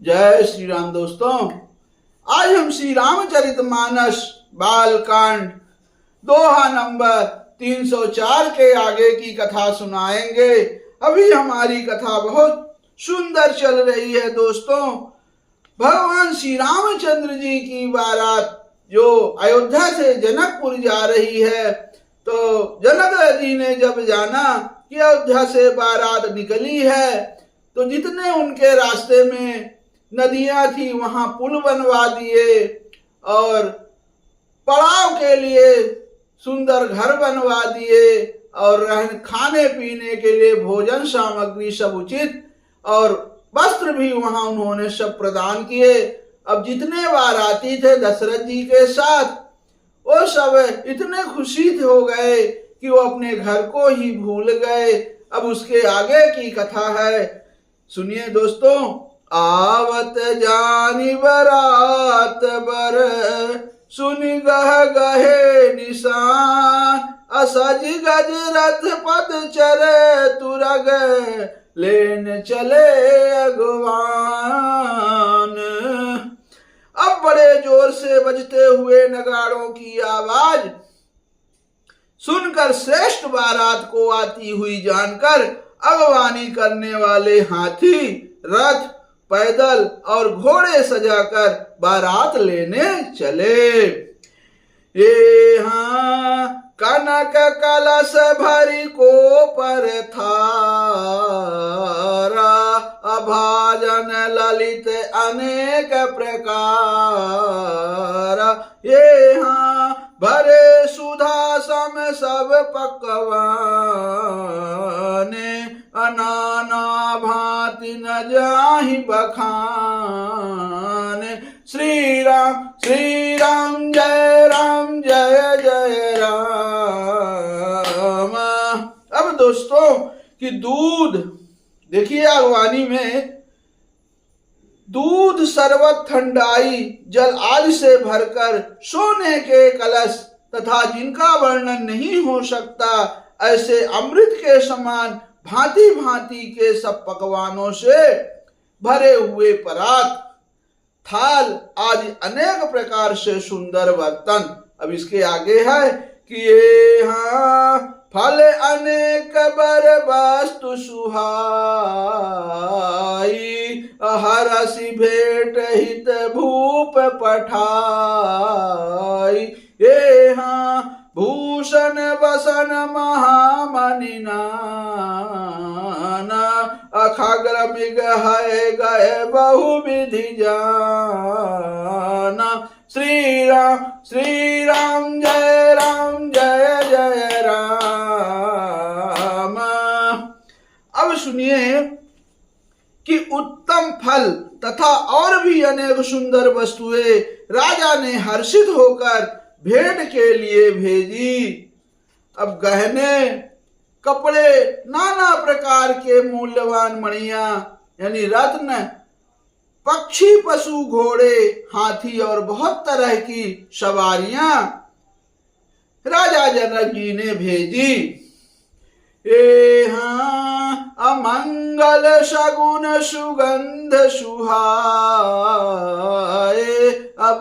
जय श्री राम दोस्तों। आज हम श्री रामचरितमानस बालकांड दोहा नंबर 304 के आगे की कथा सुनाएंगे। अभी हमारी कथा बहुत सुंदर चल रही है दोस्तों। भगवान श्री रामचंद्र जी की बारात जो अयोध्या से जनकपुर जा रही है, तो जनक जी ने जब जाना कि अयोध्या से बारात निकली है, तो जितने उनके रास्ते में नदियां थी वहां पुल बनवा दिए और पड़ाव के लिए सुंदर घर बनवा दिए और खाने पीने के लिए भोजन सामग्री सब उचित और वस्त्र भी वहां उन्होंने सब प्रदान किए। अब जितने बाराती थे दशरथ जी के साथ, वो सब इतने खुशी हो गए कि वो अपने घर को ही भूल गए। अब उसके आगे की कथा है, सुनिए दोस्तों। आवत जानी बरात बर सुनि गह गहे निशान, असज गज रथ पद चरे तुरग लेन चले अगवान। अब बड़े जोर से बजते हुए नगाड़ों की आवाज सुनकर श्रेष्ठ बारात को आती हुई जानकर अगवानी करने वाले हाथी, रथ, पैदल और घोड़े सजाकर बारात लेने चले। ये हाँ कनक कलश भरी को पर थारा, अभाजन ललित अनेक प्रकार। ये हाँ भरे सुधा सम सब पकवान, अनाना भांति न जाहि बखान। श्री राम जय राम जय जय राम। अब दोस्तों कि दूध, देखिए अगवानी में दूध, शरबत, ठंडाई, जल आदि से भरकर सोने के कलश तथा जिनका वर्णन नहीं हो सकता ऐसे अमृत के समान भांति भांति के सब पकवानों से भरे हुए परात, थाल आदि अनेक प्रकार से सुंदर बर्तन। अब इसके आगे है कि ये हाँ फल अनेक बर वस्तु सुहाई, हरसि भेंट हित भूप पठाई। ये हाँ भूषण वसन महामणि नाना, अखग्र मृग है गए बहुविधि जाना। श्री राम जय जय राम। अब सुनिए कि उत्तम फल तथा और भी अनेक सुंदर वस्तुएं राजा ने हर्षित होकर भेंट के लिए भेजी। अब गहने, कपड़े, नाना प्रकार के मूल्यवान मणियां यानी रत्न, पक्षी, पशु, घोड़े, हाथी और बहुत तरह की सवारियां राजा जनक जी ने भेजी। ये हाँ अमंगल शगुन सुगंध सुहाए,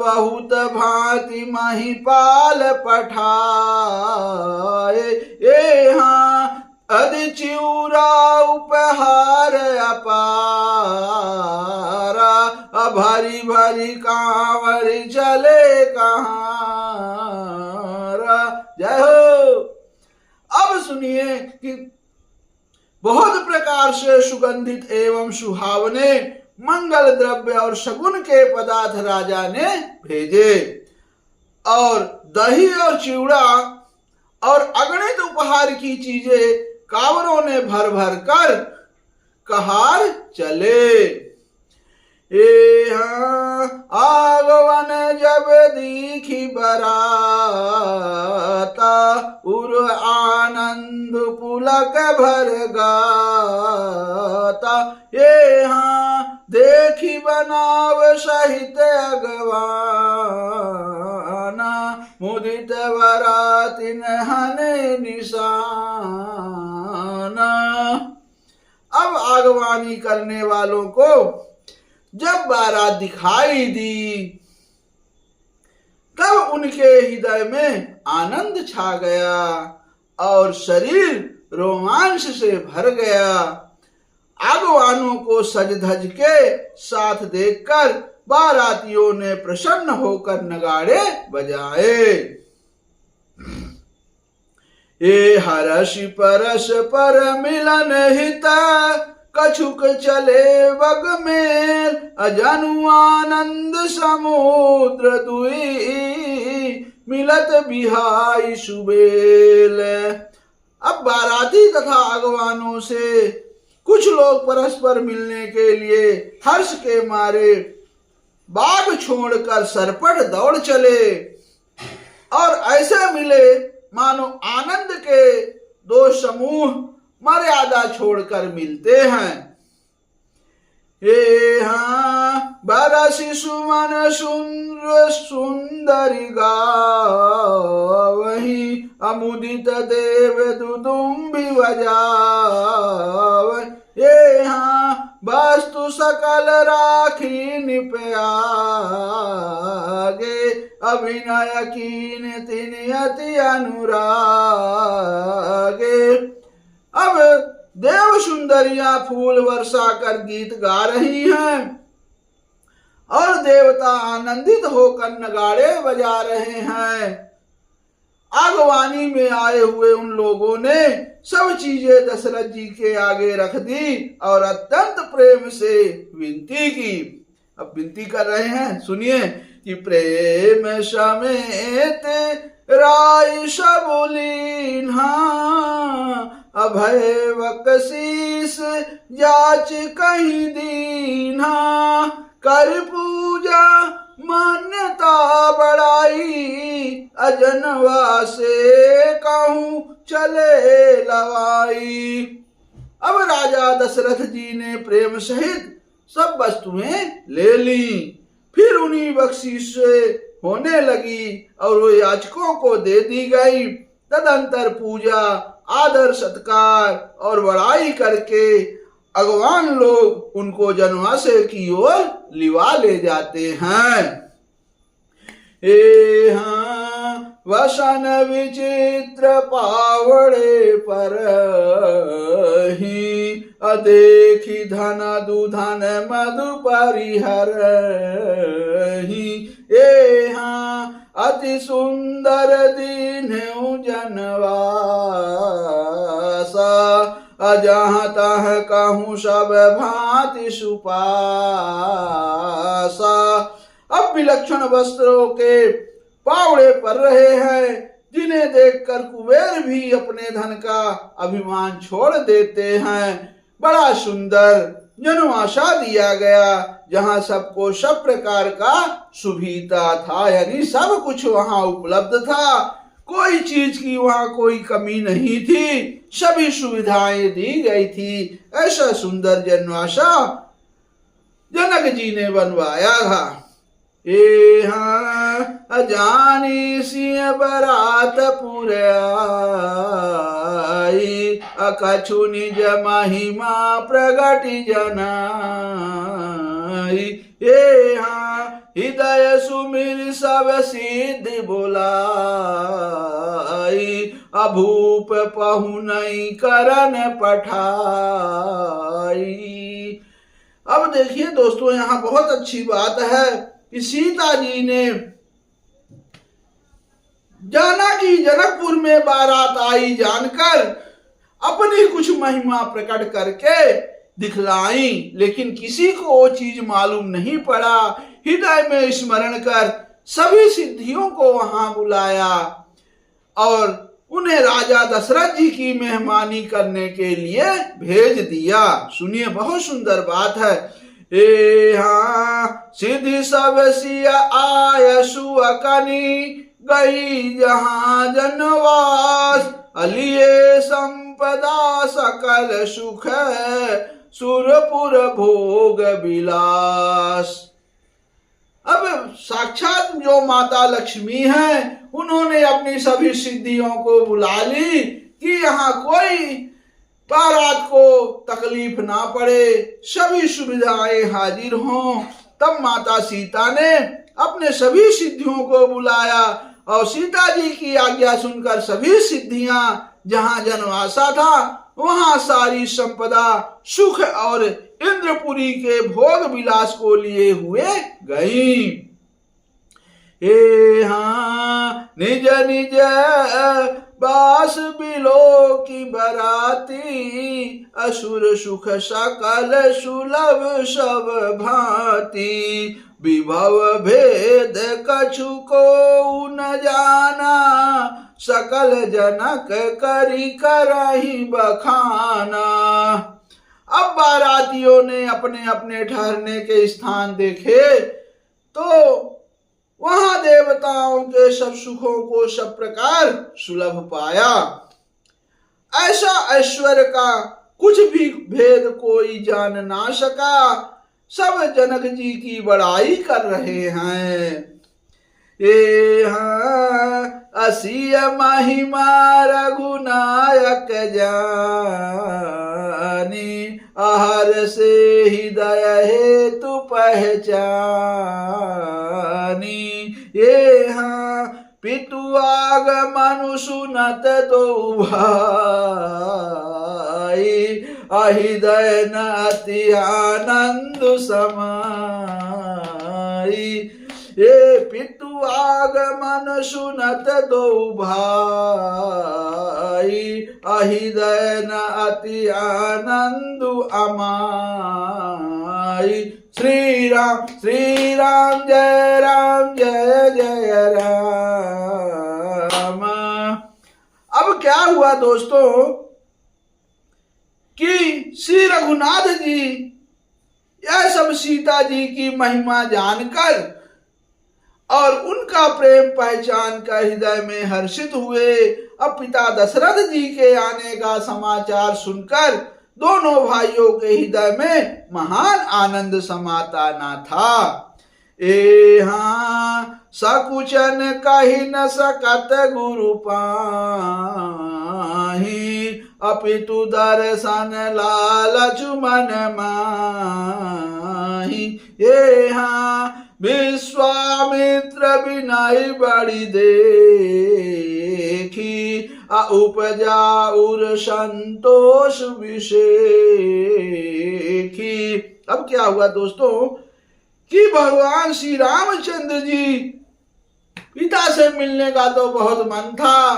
बहुत भांति महिपाल पठाए। ये हाँ अदि चिउरा उपहार अपारा, भरी भरी कांवरी चले कहारा। जय हो। अब सुनिए कि बहुत प्रकार से सुगंधित एवं सुहावने मंगल द्रव्य और शगुन के पदार्थ राजा ने भेजे और दही और चिवड़ा और अगणित उपहार की चीजें कांवरों ने भर भर कर कहार चले। ये हाँ आगवन जब दीखी बराता, उर आनंद पुलक भर गाता। ये हाँ देखी बनाव सहित अगवाना, मुदित बरातिन हने निशाना। अब आगवानी करने वालों को जब बारात दिखाई दी तब उनके हृदय में आनंद छा गया और शरीर रोमांच से भर गया। आगवानों को सज धज के साथ देखकर बारातियों ने प्रसन्न होकर नगाड़े बजाए। ये हर्ष परस पर मिलन हित कछुक चले बग में अजनु आनंद समुद्र दुई मिलत बिहाई सुबेल। अब बाराती तथा आगवानों से कुछ लोग परस्पर मिलने के लिए हर्ष के मारे बाग छोड़कर सरपट दौड़ चले और ऐसे मिले मानो आनंद के दो समूह मर्यादा छोड़कर मिलते हैं। हे हाँ बरसी सुमन सुंदर सुंदरी गावहि अमुदित देव दुदुम्बि बजावहि। ये हाँ वस्तु सकल राखी निपयागे अभिनय कीन तिन अति अनुरागे। अब देव सुंदरियां फूल वर्षा कर गीत गा रही हैं और देवता आनंदित होकर नगाड़े बजा रहे हैं। आगवानी में आए हुए उन लोगों ने सब चीजें दशरथ जी के आगे रख दी और अत्यंत प्रेम से विनती की। अब विनती कर रहे हैं, सुनिए कि प्रेम समेत राय सबुलीन्हा अभय बकसीस जाच कहीं दीन्हा कर पूजा मान्यता बढ़ाई अजनवा से कहूँ चले लवाई। अब राजा दशरथ जी ने प्रेम सहित सब वस्तुएं ले ली। फिर उन्हीं बख्शीश से होने लगी और वो याचकों को दे दी गई। तदंतर पूजा आदर सत्कार और बड़ाई करके अगवान लोग उनको जनवासे की ओर लिवा ले जाते हैं। ए हाँ वसन विचित्र पावड़े पर ही अदेखी धन दुधन मधु परिहर ही। ए हाँ अति सुंदर दीन जनवासा अजहाँ तह कहूँ सब भांति सुपासा। अब विलक्षण वस्त्रों के पावड़े पर रहे हैं जिन्हें देखकर कुबेर भी अपने धन का अभिमान छोड़ देते हैं। बड़ा सुंदर जनवासा दिया गया जहाँ सबको सब प्रकार का सुविधा था, यानी सब कुछ वहाँ उपलब्ध था। कोई चीज की वहाँ कोई कमी नहीं थी, सभी सुविधाएं दी गई थी। ऐसा सुंदर जनवासा जनक जी ने बनवाया था। ए हाँ अजानी सिंह बरात पुराई अकछु निज महिमा प्रगति जनाई। ए हाँ हृदय सुमिर सब सिद्धि बोलाई अभूप पहुनई करन पठाई। अब देखिए दोस्तों, यहाँ बहुत अच्छी बात है कि सीता जी ने जाना कि जनकपुर में बारात आई जानकर अपनी कुछ महिमा प्रकट करके दिखलाई, लेकिन किसी को वो चीज मालूम नहीं पड़ा। हृदय में स्मरण कर सभी सिद्धियों को वहां बुलाया और उन्हें राजा दशरथ जी की मेहमानी करने के लिए भेज दिया। सुनिए, बहुत सुंदर बात है। ए हाँ सिद्धि सब सिया आय सुअकनी गई जहाँ जनवास अलिए संपदा सकल सुख सुरपुर भोग विलास। अब साक्षात जो माता लक्ष्मी हैं उन्होंने अपनी सभी सिद्धियों को बुला ली कि यहाँ कोई बारात को तकलीफ ना पड़े, सभी सुविधाएं हाजिर हों। तब माता सीता ने अपने सभी सिद्धियों को बुलाया और सीता जी की आज्ञा सुनकर सभी सिद्धियां जहां जनवासा था वहां सारी संपदा सुख और इंद्रपुरी के भोग विलास को लिए हुए गई। हाँ निज निज बास बिलो की बराती, असुर सुख सकल सुलभ सब भांति, विभव भेद कछु को न जाना, सकल जनक करी करहि बखाना। अब बारातियों ने अपने अपने ठहरने के स्थान देखे तो वहां देवताओं के सब सुखों को सब प्रकार सुलभ पाया। ऐसा ऐश्वर्य का कुछ भी भेद कोई जान ना सका। सब जनक जी की बड़ाई कर रहे हैं। ये हाँ असीय महिमा रघुनायक जानी, आहर से हृदय हेतु पहचानी। ये हाँ पितु आगमनु सुनत दो भाई, अहिदय न अति आनंद समाई। ये पितु आगमन सुनत दो भाई, अहिदय न अति आनंद अमाई। श्री राम जय जय राम। अब क्या हुआ दोस्तों कि श्री रघुनाथ जी यह सब सीता जी की महिमा जानकर और उनका प्रेम पहचान कर हृदय में हर्षित हुए। अब पिता दशरथ जी के आने का समाचार सुनकर दोनों भाइयों के हृदय में महान आनंद समाता ना था। हाँ सकुचन कही न सकत गुरु पाही, अपितु दर्शन लालच मन माही। ये हाँ विश्वामित्र बिनाई बड़ी देखी, उपजा उर संतोष विशेखी। अब क्या हुआ दोस्तों कि भगवान श्री रामचंद्र जी पिता से मिलने का तो बहुत मन था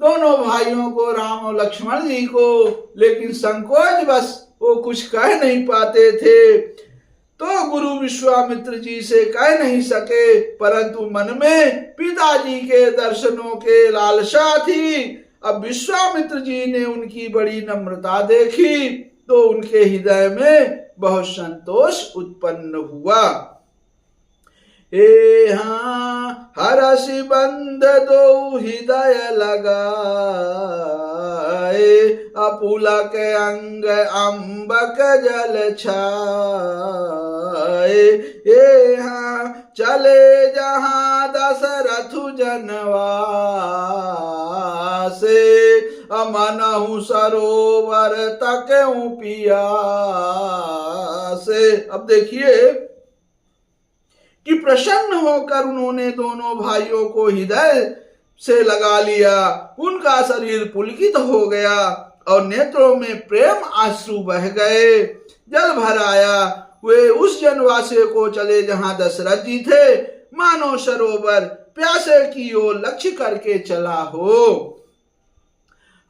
दोनों भाइयों को, राम और लक्ष्मण जी को, लेकिन संकोच बस वो कुछ कह नहीं पाते थे तो गुरु विश्वामित्र जी से कह नहीं सके, परंतु मन में पिताजी के दर्शनों के लालसा थी। अब विश्वामित्र जी ने उनकी बड़ी नम्रता देखी तो उनके हृदय में बहुत संतोष उत्पन्न हुआ। हाँ हरसि बंद दो हृदय लगाए, अपुलक अंग अम्बक जल छाए। हाँ चले जहाँ दशरथ जनवासे, अमनहु सरोवर तक पियासे। अब देखिए कि प्रसन्न होकर उन्होंने दोनों भाइयों को हृदय से लगा लिया। उनका शरीर पुलकित हो गया और नेत्रों में प्रेम आंसू बह गए। जल भर आया। वे उस जनवासे को चले जहां दशरथ जी थे, मानो सरोवर प्यासे की ओर लक्ष्य करके चला हो।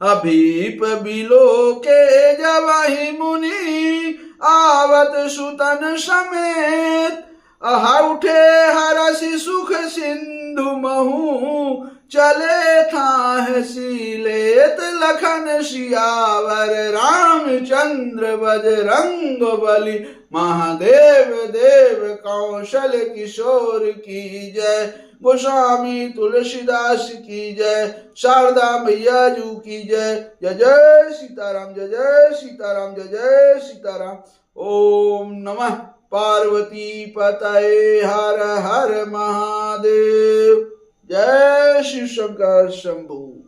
अभीप बिलो के जवाहि मुनि, आवत सुतन समेत, आहा उठे हरसि सुख सिंधु महु, चले थाह सीलेत लखन सियावर, रामचंद्र बजरंग बली, महादेव देव कौशल किशोर की जय, गोस्वामी तुलसीदास की जय, शारदा मैया जू की जय। जय जय सीताराम, जय जय सीताराम, जय जय सीताराम। ओम नमः पार्वती पतये, हर हर महादेव। जय शिव शंकर शंभु।